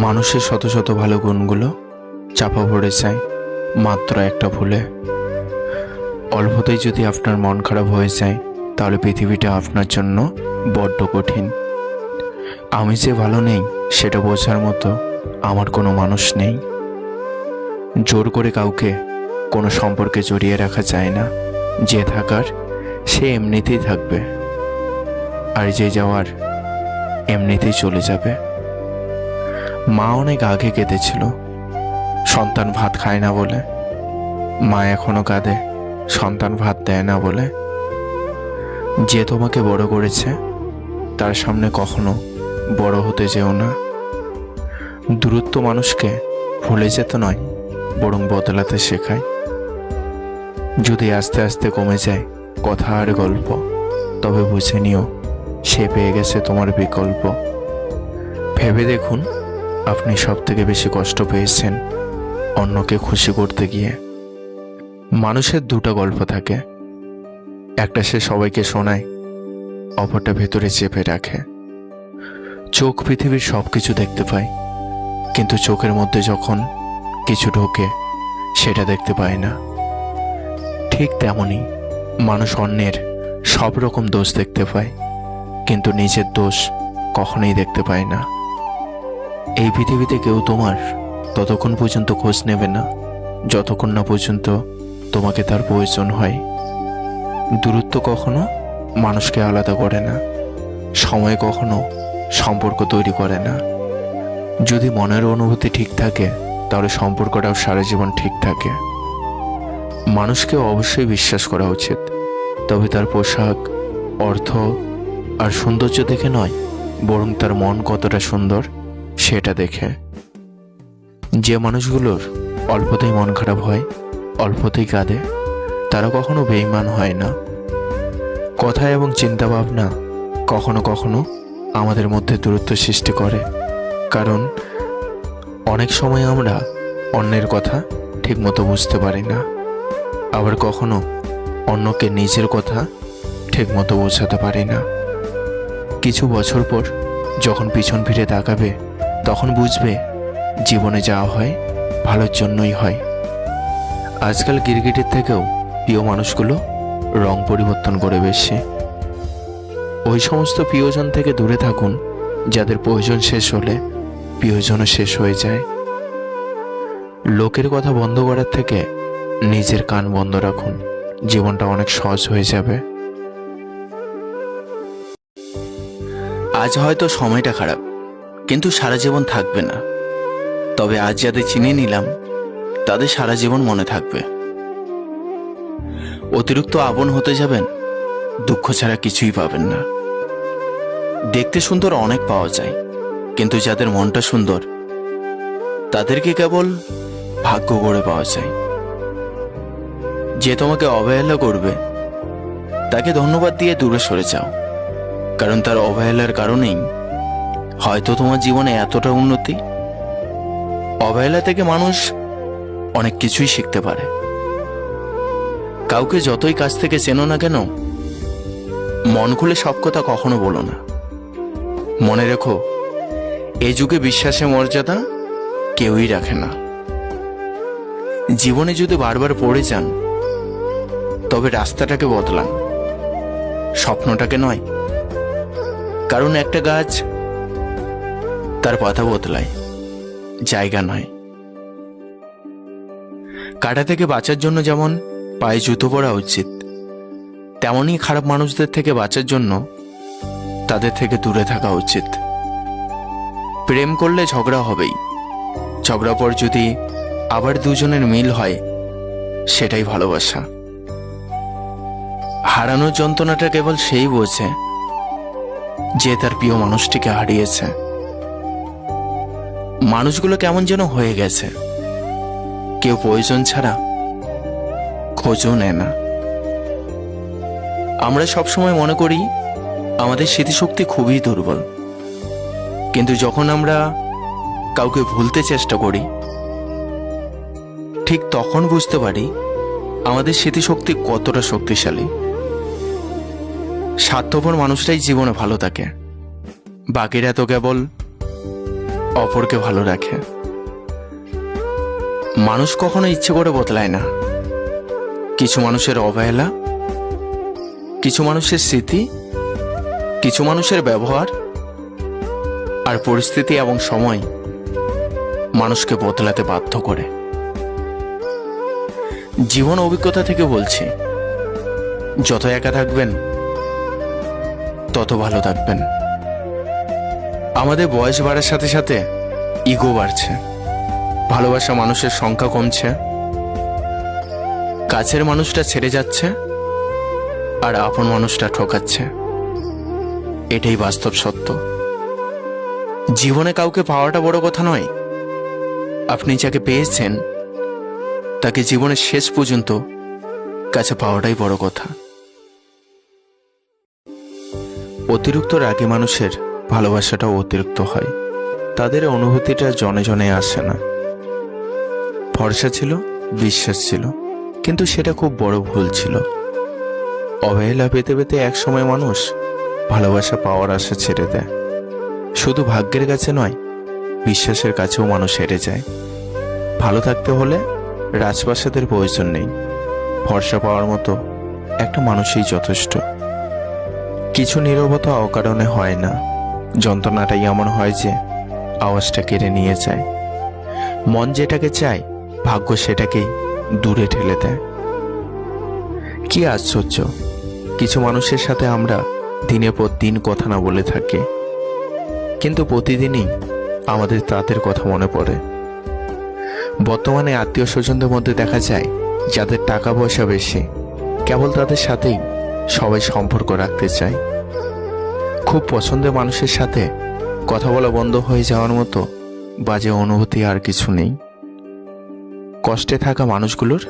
মানুষের শত শত ভালো গুণগুলো চাপা পড়ে যায় মাত্র একটা ভুলে। অল্পতেই যদি আপনার মন খারাপ হয়ে যায় তাহলে পৃথিবীটা আপনার জন্য বড্ড কঠিন। আমি যে ভালো নেই সেটা বোঝার মতো আমার কোনো মানুষ নেই। জোর করে কাউকে কোনো সম্পর্কে জড়িয়ে রাখা যায় না। যে থাকার সে এমনিতেই থাকবে, আর যে যাওয়ার এমনিতেই চলে যাবে। মা অনেক আগে কেঁদেছিল সন্তান ভাত খায় না বলে। মা এখনো কাঁদে সন্তান ভাত দেয় না বলে। যে তোমাকে বড় করেছে তার সামনে কখনো বড় হতে যেও না। দূরত্ব মানুষকে ভুলে যেতে নয়, বরং বদলাতে শেখায়। যদি আস্তে আস্তে কমে যায় কথা আর গল্প, তবে বুঝে নিও সে পেয়ে গেছে তোমার বিকল্প। ভেবে দেখুন, আপনি সব থেকে বেশি কষ্ট পেয়েছেন অন্যকে খুশি করতে গিয়ে। মানুষের দুটো গল্প থাকে, একটা সে সবাইকে শোনায়, অপরটা ভেতরে চেপে রাখে। চোখ পৃথিবীর সব কিছু দেখতে পায়, কিন্তু চোখের মধ্যে যখন কিছু ঢোকে সেটা দেখতে পায় না। ঠিক তেমনই মানুষ অন্যের সব রকম দোষ দেখতে পায়, কিন্তু নিজের দোষ কখনোই দেখতে পায় না। এই পৃথিবীতে কেউ তোমার ততক্ষণ পর্যন্ত খোঁজ নেবে না যতক্ষণ না পর্যন্ত তোমাকে তার প্রয়োজন হয়। দূরত্ব কখনো মানুষকে আলাদা করে না, সময় কখনো সম্পর্ক তৈরি করে না। যদি মনের অনুভূতি ঠিক থাকে তাহলে সম্পর্কটাও সারা জীবন ঠিক থাকে। মানুষকে অবশ্যই বিশ্বাস করা উচিত, তবে তার পোশাক, অর্থ আর সৌন্দর্য দেখে নয়, বরং তার মন কতটা সুন্দর সেটা দেখে। যে মানুষগুলোর অল্পতেই মন খারাপ হয়, অল্পতেই কাঁদে, তারা কখনো বেঈমান হয় না। কথা এবং চিন্তা ভাবনা কখনো কখনো আমাদের মধ্যে দূরত্ব সৃষ্টি করে, কারণ অনেক সময় আমরা অন্যের কথা ঠিকমতো বুঝতে পারি না, আবার কখনো অন্যকে নিজের কথা ঠিকমতো বোঝাতে পারি না। কিছু বছর পর যখন পিছন ফিরে তাকাবে তখন বুঝবে জীবনে যাওয়া হয় ভালোর জন্যই হয়। আজকাল গিরগিটির থেকেও প্রিয় মানুষগুলো রং পরিবর্তন করে বেশি। ওই সমস্ত প্রিয়জন থেকে দূরে থাকুন যাদের প্রয়োজন শেষ হলে প্রিয়জনও শেষ হয়ে যায়। লোকের কথা বন্ধ করার থেকে নিজের কান বন্ধ রাখুন, জীবনটা অনেক সহজ হয়ে যাবে। আজ হয়তো সময়টা খারাপ, কিন্তু সারা জীবন থাকবে না। তবে আজ যাদের চিনে নিলাম তাদের সারা জীবন মনে থাকবে। অতিরিক্ত আপন হতে যাবেন, দুঃখ ছাড়া কিছুই পাবেন না। দেখতে সুন্দর অনেক পাওয়া যায়, কিন্তু যাদের মনটা সুন্দর তাদেরকে কেবল ভাগ্য করে পাওয়া যায়। যে তোমাকে অবহেলা করবে তাকে ধন্যবাদ দিয়ে দূরে সরে যাও, কারণ তার অবহেলার কারণেই হয়তো তোমার জীবনে এতটা উন্নতি। অবহেলা থেকে মানুষ অনেক কিছুই শিখতে পারে। কাউকে যতই কাছ থেকে চেনো না কেন, মন খুলে সব কথা কখনো বলো না। মনে রেখো, এ যুগে বিশ্বাসের মর্যাদা কেউই রাখে না। জীবনে যদি বারবার পড়ে যান তবে রাস্তাটাকে বদলান, স্বপ্নটাকে নয়। কারণ একটা গাছ তার পাতা বদলায়, জায়গা নয়। কাঁটা থেকে বাঁচার জন্য যেমন পায়ে জুতো পরা উচিত, তেমনই খারাপ মানুষদের থেকে বাঁচার জন্য তাদের থেকে দূরে থাকা উচিত। প্রেম করলে ঝগড়া হবেই, ঝগড়া পর যদি আবার দুজনের মিল হয় সেটাই ভালোবাসা। হারানোর যন্ত্রণাটা কেবল সেই বোঝে যে তার প্রিয় মানুষটিকে হারিয়েছে। মানুষগুলো কেমন যেন হয়ে গেছে, কেউ প্রয়োজন ছাড়া খোঁজও নেয় না। আমরা সবসময় মনে করি আমাদের স্মৃতিশক্তি খুবই দুর্বল, কিন্তু যখন আমরা কাউকে ভুলতে চেষ্টা করি ঠিক তখন বুঝতে পারি আমাদের স্মৃতিশক্তি কতটা শক্তিশালী। স্বার্থপর মানুষটাই জীবনে ভালো থাকে, বাকিরা তো কেবল অপরকে ভালো রাখে। মানুষ কখনো ইচ্ছে করে বদলায় না। কিছু মানুষের অবহেলা, কিছু মানুষের স্মৃতি, কিছু মানুষের ব্যবহার আর পরিস্থিতি এবং সময় মানুষকে বদলাতে বাধ্য করে। জীবন অভিজ্ঞতা থেকে বলছি, যত একা থাকবেন তত ভালো থাকবেন। আমাদের বয়স বাড়ার সাথে সাথে ইগো বাড়ছে, ভালোবাসা মানুষের সংখ্যা কমছে, কাছের মানুষটা ছেড়ে যাচ্ছে আর আপন মানুষটা ঠকাচ্ছে। এটাই বাস্তব সত্য। জীবনে কাউকে পাওয়াটা বড় কথা নয়, আপনি যাকে পেয়েছেন তাকে জীবনের শেষ পর্যন্ত কাছে পাওয়াটাই বড় কথা। অতিরিক্ত রাগী মানুষের ভালোবাসাটাও অতিরিক্ত হয়, তাদের অনুভূতিটা জনে জনে আসে না। ভরসা ছিল, বিশ্বাস ছিল, কিন্তু সেটা খুব বড় ভুল ছিল। অবহেলা পেতে পেতে একসময় মানুষ ভালোবাসা পাওয়ার আশা ছেড়ে দেয়। শুধু ভাগ্যের কাছে নয়, বিশ্বাসের কাছেও মানুষ হেরে যায়। ভালো থাকতে হলে রাজপ্রাসাদের প্রয়োজন নেই, ভরসা পাওয়ার মতো একটা মানুষই যথেষ্ট। কিছু নীরবতা অকারণে হয় না, যন্ত্রণাটাই এমন হয় যে আওয়াজটা কেড়ে নিয়ে যায়। মন যেটাকে চায়, ভাগ্য সেটাকেই দূরে ঠেলে দেয়। কি আশ্চর্য, কিছু মানুষের সাথে আমরা দিনের পর দিন কথা না বলে থাকি, কিন্তু প্রতিদিনই আমাদের তাদের কথা মনে পড়ে। বর্তমানে আত্মীয় স্বজনদের মধ্যে দেখা যায় যাদের টাকা পয়সা বেশি, কেবল তাদের সাথেই সবাই সম্পর্ক রাখতে চায়। খুব পছন্দের মানুষের সাথে কথা বলা বন্ধ হয়ে যাওয়ার মতো বাজে অনুভূতি আর কিছু নেই। কষ্টে থাকা মানুষগুলোর